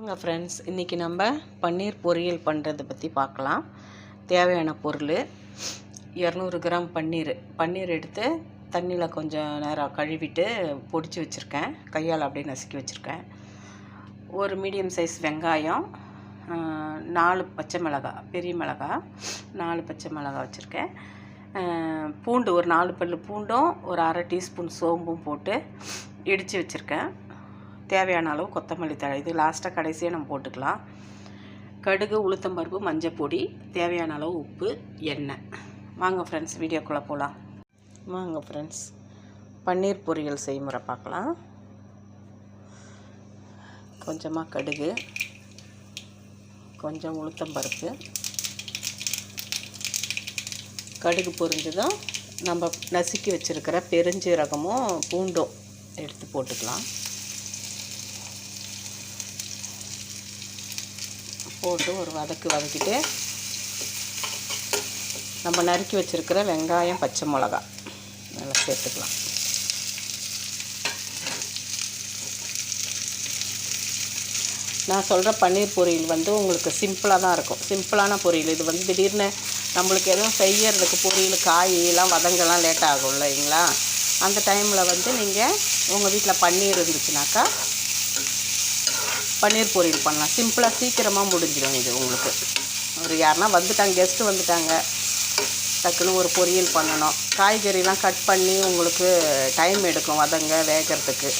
வாங்க ஃப்ரெண்ட்ஸ், இன்றைக்கி நம்ம பன்னீர் பொரியல் பண்ணுறதை பற்றி பார்க்கலாம். தேவையான பொருள் 200 கிராம் பன்னீர் எடுத்து தண்ணியில் கொஞ்சம் நேரம் கழுவிட்டு பொடிச்சு வச்சுருக்கேன். கையால் அப்படியே நசுக்கி வச்சுருக்கேன். ஒரு மீடியம் சைஸ் வெங்காயம், 4 பச்சை மிளகாய், பெரிய மிளகாய் 4 பச்சை மிளகாய் வச்சுருக்கேன். பூண்டு ஒரு 4 பல் பூண்டும் ஒரு அரை டீஸ்பூன் சோம்பும் போட்டு இடித்து வச்சுருக்கேன். தேவையான அளவு கொத்தமல்லி தழை, இது லாஸ்ட்டாக கடைசியாக நம்ம போட்டுக்கலாம். கடுகு, உளுத்தம்பருப்பு, மஞ்சள் பொடி, தேவையான அளவு உப்பு, எண்ணெய். வாங்க ஃப்ரெண்ட்ஸ், வீடியோக்குள்ளே போகலாம். வாங்க ஃப்ரெண்ட்ஸ், பன்னீர் பொரியல் செய்முறை பார்க்கலாம். கொஞ்சமாக கடுகு, கொஞ்சம் உளுத்தம்பருப்பு. கடுகு பொரிஞ்சதும் நம்ம நசுக்கி வச்சுருக்கிற பெருஞ்சீரகமும் பூண்டும் எடுத்து போட்டுக்கலாம். போட்டு ஒரு வதக்கிட்டு நம்ம நறுக்கி வச்சுருக்கிற வெங்காயம், பச்சை மிளகா நல்லா சேர்த்துக்கலாம். நான் சொல்கிற பன்னீர் பொரியல் உங்களுக்கு சிம்பிளாக தான் இருக்கும். சிம்பிளான பொரியல் இது. திடீர்னு நம்மளுக்கு எதுவும் செய்யறதுக்கு பொரியல் காயெல்லாம் வதங்கலாம் லேட் ஆகும் இல்லைங்களா? அந்த டைமில் நீங்கள் உங்கள் வீட்டில் பன்னீர் இருந்துச்சுனாக்கா பன்னீர் பொரியல் பண்ணலாம். சிம்பிளாக சீக்கிரமாக முடிஞ்சிடும். இது உங்களுக்கு ஒரு யாருன்னா வந்துட்டாங்க, கெஸ்ட்டு வந்துட்டாங்க, டக்குன்னு ஒரு பொரியல் பண்ணணும். காய்கறிலாம் கட் பண்ணி உங்களுக்கு டைம் எடுக்கும் வதங்க வேகிறதுக்கு.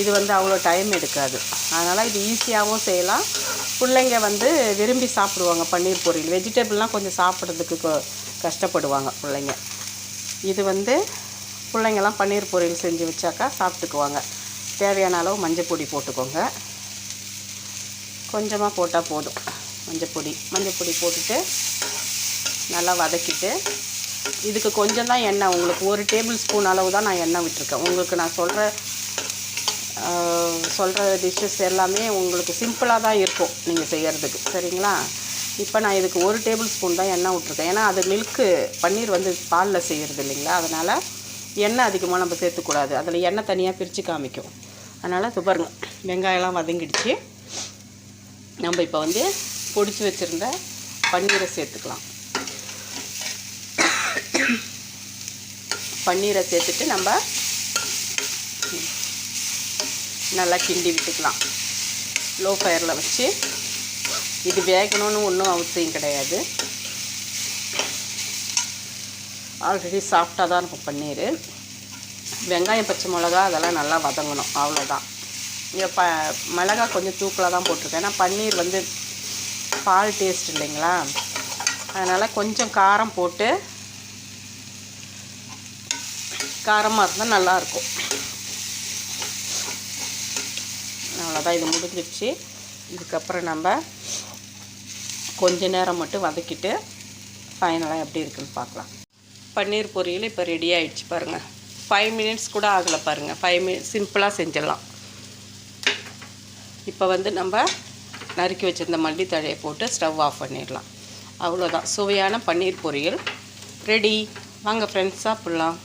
இது அவ்வளோ டைம் எடுக்காது. அதனால் இது ஈஸியாகவும் செய்யலாம். பிள்ளைங்க விரும்பி சாப்பிடுவாங்க பன்னீர் பொரியல். வெஜிடபிள்லாம் கொஞ்சம் சாப்பிட்றதுக்கு கஷ்டப்படுவாங்க பிள்ளைங்க. இது பிள்ளைங்கள்லாம் பன்னீர் பொரியல் செஞ்சு வச்சாக்கா சாப்பிட்டுக்குவாங்க. தேவையான அளவு மஞ்சள் பொடி போட்டுக்கோங்க. கொஞ்சமாக போட்டால் போதும். மஞ்சள் பொடி போட்டுட்டு நல்லா வதக்கிட்டு, இதுக்கு கொஞ்சம் தான் எண்ணெய், உங்களுக்கு 1 டேபிள் ஸ்பூன் அளவு தான் நான் எண்ணெய் விட்டுருக்கேன். உங்களுக்கு நான் சொல்கிற டிஷ்ஷஸ் எல்லாமே உங்களுக்கு சிம்பிளாக தான் இருக்கும் நீங்கள் செய்கிறதுக்கு, சரிங்களா? இப்போ நான் இதுக்கு 1 டேபிள் ஸ்பூன் தான் எண்ணெய் விட்டுருக்கேன். ஏன்னா அது பன்னீர் பாலில் செய்கிறது இல்லைங்களா? அதனால் எண்ணெய் அதிகமாக நம்ம சேர்த்துக்கூடாது. அதில் எண்ணெய் தனியாக பிரித்து காமிக்கும். அதனால் பாருங்க, வெங்காயம்லாம் வதங்கிடுச்சு. நம்ம இப்போ பொடிச்சு வச்சுருந்த பன்னீரை சேர்த்துக்கலாம். பன்னீரை சேர்த்துட்டு நம்ம நல்லா கிண்டி விட்டுக்கலாம். லோ ஃபயரில் வச்சு. இது வேகணும்னு ஒன்றும் அவசியம் கிடையாது. ஆல்ரெடி சாஃப்டாக தான் இருக்கும் பன்னீர். வெங்காயம், பச்சை மிளகா அதெல்லாம் நல்லா வதங்கணும், அவ்வளோதான். இங்கே மிளகாய் கொஞ்சம் தூக்கலாக தான் போட்டிருக்கேன். ஏன்னா பன்னீர் பால் டேஸ்ட் இல்லைங்களா? அதனால் கொஞ்சம் காரம் போட்டு, காரமாக இருந்தால் நல்லாயிருக்கும். அவ்வளோதான், இது முடிஞ்சிடுச்சு. இதுக்கப்புறம் நம்ம கொஞ்ச நேரம் மட்டும் வதக்கிட்டு ஃபைனலாக எப்படி இருக்குன்னு பார்க்கலாம். பன்னீர் பொரியல் இப்போ ரெடி ஆகிடுச்சு பாருங்கள். 5 மினிட்ஸ் கூட ஆகலை பாருங்கள். 5 மினிட்ஸ் சிம்பிளாக செஞ்சிடலாம். இப்போ நம்ம நறுக்கி வச்சுருந்த மல்லி தழையை போட்டு ஸ்டவ் ஆஃப் பண்ணிடலாம். அவ்வளோதான், சுவையான பன்னீர் பொரியல் ரெடி. வாங்க ஃப்ரெண்ட்ஸ், சாப்பிட்லாம்.